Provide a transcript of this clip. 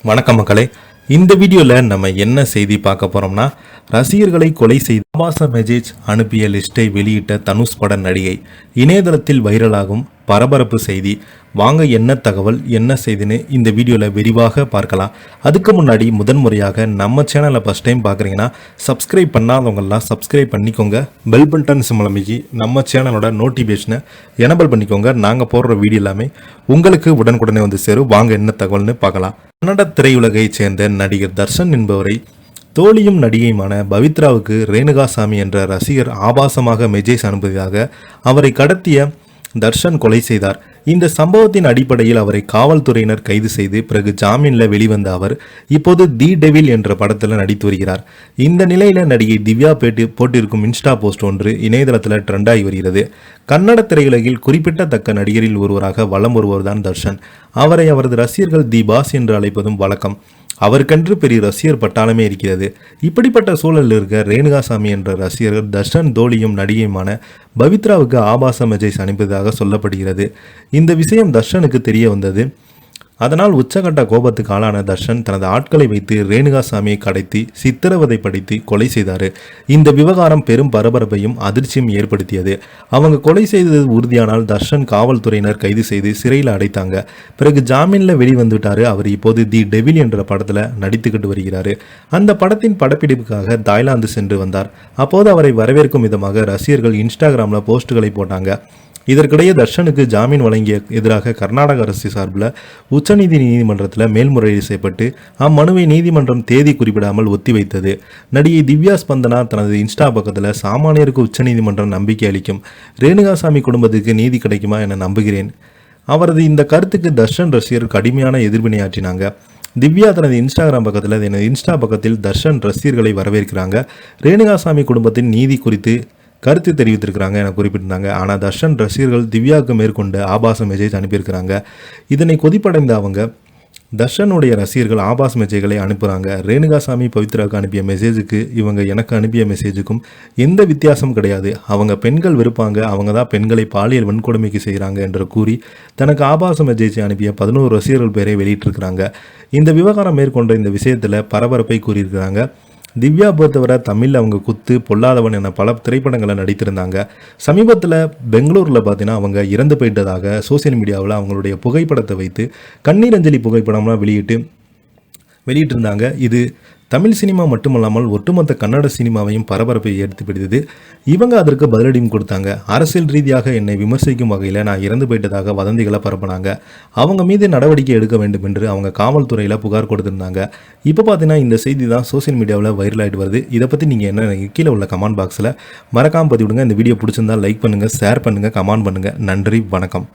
வணக்கம் மக்களே, இந்த வீடியோவில் நம்ம என்ன செய்தி பார்க்க போகிறோம்னா, ரசிகர்களை கொலை செய்து ஆபாச மெசேஜ் அனுப்பிய லிஸ்ட்டை வெளியிட்ட தனுஷ் பட நடிகை. இணையதளத்தில் வைரலாகும் பரபரப்பு செய்தி. வாங்க என்ன தகவல் என்ன செய்தின்னு இந்த வீடியோவில் விரிவாக பார்க்கலாம். அதுக்கு முன்னாடி முதன்முறையாக நம்ம சேனலை ஃபஸ்ட் டைம் பார்க்குறீங்கன்னா சப்ஸ்கிரைப் பண்ணாதவங்கெல்லாம் சப்ஸ்கிரைப் பண்ணிக்கோங்க. பெல் பட்டன் சிம்பல் அமைக்கி நம்ம சேனலோட நோட்டிஃபிகேஷனை எனபிள் பண்ணிக்கோங்க. நாங்கள் போடுற வீடியோ எல்லாமே உங்களுக்கு உடனுக்குடனே வந்து சேரும். வாங்க என்ன தகவல்னு பார்க்கலாம். கன்னட திரையுலகைச் சேர்ந்த நடிகர் தர்ஷன் என்பவரை தோழியும் நடிகையுமான பவித்ராவுக்கு ரேணுகாசாமி என்ற ரசிகர் ஆபாசமாக மெசேஜ் அனுப்பியதாக அவரை கடத்திய தர்ஷன் கொலை செய்தார். இந்த சம்பவத்தின் அடிப்படையில் அவரை காவல்துறையினர் கைது செய்து பிறகு ஜாமீனில் வெளிவந்த அவர் இப்போது தி டெவில் என்ற படத்தில் நடித்து வருகிறார். இந்த நிலையில் நடிகை திவ்யா போட்டிருக்கும் இன்ஸ்டா போஸ்ட் ஒன்று இணையதளத்தில் ட்ரெண்டாகி வருகிறது. கன்னட திரையுலகில் குறிப்பிடத்தக்க நடிகரில் ஒருவராக வலம் வருவர்தான் தர்ஷன். அவரை அவரது ரசிகர்கள் தி பாஸ் என்று அழைப்பதும் வழக்கம். அவருக்கென்று பெரிய ரசிகர் பட்டாளமே இருக்கிறது. இப்படிப்பட்ட சூழலில் இருக்க ரேணுகாசாமி என்ற ரசிகர்கள் தர்ஷன் தோழியும் நடிகையுமான பவித்ராவுக்கு ஆபாச மெசேஜ் அனுப்பியதாக சொல்லப்படுகிறது. இந்த விஷயம் தர்ஷனுக்கு தெரிய வந்தது. அதனால் உச்சகட்ட கோபத்துக்கு ஆளான தர்ஷன் தனது ஆட்களை வைத்து ரேணுகாசாமியை கடத்தி சித்திரவதைப்படுத்தி கொலை செய்தார். இந்த விவகாரம் பெரும் பரபரப்பையும் அதிர்ச்சியும் ஏற்படுத்தியது. அவங்க கொலை செய்தது உறுதியானால் தர்ஷன் காவல்துறையினர் கைது செய்து சிறையில் அடைத்தாங்க. பிறகு ஜாமீனில் வெளிவந்துட்டாரு. அவர் இப்போது தி டெவில் என்ற படத்தில் நடித்துக்கிட்டு வருகிறாரு. அந்த படத்தின் படப்பிடிப்புக்காக தாய்லாந்து சென்று வந்தார். அப்போது அவரை வரவேற்கும் விதமாக ரசிகர்கள் இன்ஸ்டாகிராமில் போஸ்ட்டுகளை போட்டாங்க. இதற்கிடையே தர்ஷனுக்கு ஜாமீன் வழங்கிய எதிராக கர்நாடக அரசு சார்பில் நீதிமன்றத்தில் மேல்முறையீடு செய்யப்பட்டு அம்மனுவை நீதிமன்றம் தேதி குறிப்பிடாமல் ஒத்திவைத்தது. நடிகை திவ்யா ஸ்பந்தனா தனது இன்ஸ்டா பக்கத்தில் சாமானியருக்கு உச்சநீதிமன்றம் நம்பிக்கை அளிக்கும். ரேணுகாசாமி குடும்பத்துக்கு நீதி கிடைக்குமா என நம்புகிறேன். அவரது இந்த கருத்துக்கு தர்ஷன் ரசிகர் கடுமையான எதிர்வினையாற்றினாங்க. திவ்யா தனது இன்ஸ்டாகிராம் பக்கத்தில் எனது இன்ஸ்டா பக்கத்தில் தர்ஷன் ரசிகர்களை வரவேற்கிறாங்க. ரேணுகாசாமி குடும்பத்தின் நீதி குறித்து கருத்து தெரிவித்திருக்கிறாங்க என குறிப்பிட்டிருந்தாங்க. ஆனால் தர்ஷன் ரசிகர்கள் திவ்யாவுக்கு மேற்கொண்டு ஆபாச மெசேஜ் அனுப்பியிருக்கிறாங்க. இதனை கொதிப்படைந்த அவங்க தர்ஷனுடைய ரசிகர்கள் ஆபாச மெசேஜ்களை அனுப்புகிறாங்க. ரேணுகாசாமி பவித்ராவுக்கு அனுப்பிய மெசேஜுக்கு இவங்க எனக்கு அனுப்பிய மெசேஜுக்கும் எந்த வித்தியாசம் கிடையாது. அவங்க பெண்கள் விருப்பாங்க, அவங்க தான் பெண்களை பாலியல் வன்கொடுமைக்கு செய்கிறாங்க என்று கூறி தனக்கு ஆபாச மெசேஜை அனுப்பிய 11 ரசிகர்கள் பேரை வெளியிட்டிருக்கிறாங்க. இந்த விவகாரம் மேற்கொண்ட இந்த விஷயத்தில் பரபரப்பை கூறியிருக்கிறாங்க. திவ்யா பொறுத்தவரை தமிழில் அவங்க குத்து, பொல்லாதவன் என பல திரைப்படங்களை நடித்திருந்தாங்க. சமீபத்தில் பெங்களூரில் பார்த்தீங்கன்னா அவங்க இறந்து போயிட்டதாக சோசியல் மீடியாவில் அவங்களுடைய புகைப்படத்தை வைத்து கண்ணீர் அஞ்சலி புகைப்படம்லாம் வெளியிட்டிருந்தாங்க. இது தமிழ் சினிமா மட்டுமல்லாமல் ஒட்டுமொத்த கன்னட சினிமாவையும் பரபரப்பை ஏற்படுத்தியது. இவங்க அதற்கு பதிலடியும் கொடுத்தாங்க. அரசியல் ரீதியாக என்னை விமர்சிக்கும் வகையில் நான் இறந்து போயிட்டதாக வதந்திகளை பரப்பினாங்க. அவங்க மீது நடவடிக்கை எடுக்க வேண்டும் என்று அவங்க காவல்துறையில் புகார் கொடுத்திருந்தாங்க. இப்போ பார்த்தீங்கன்னா இந்த செய்தி தான் சோசியல் மீடியாவில் வைரல் ஆகிட்டு வருது. இதை பற்றி நீங்கள் என்ன கீழே உள்ள கமெண்ட் பாக்ஸில் மறக்காமல் பதிவிடுங்க. இந்த வீடியோ பிடிச்சிருந்தால் லைக் பண்ணுங்கள், ஷேர் பண்ணுங்கள், கமெண்ட் பண்ணுங்கள். நன்றி, வணக்கம்.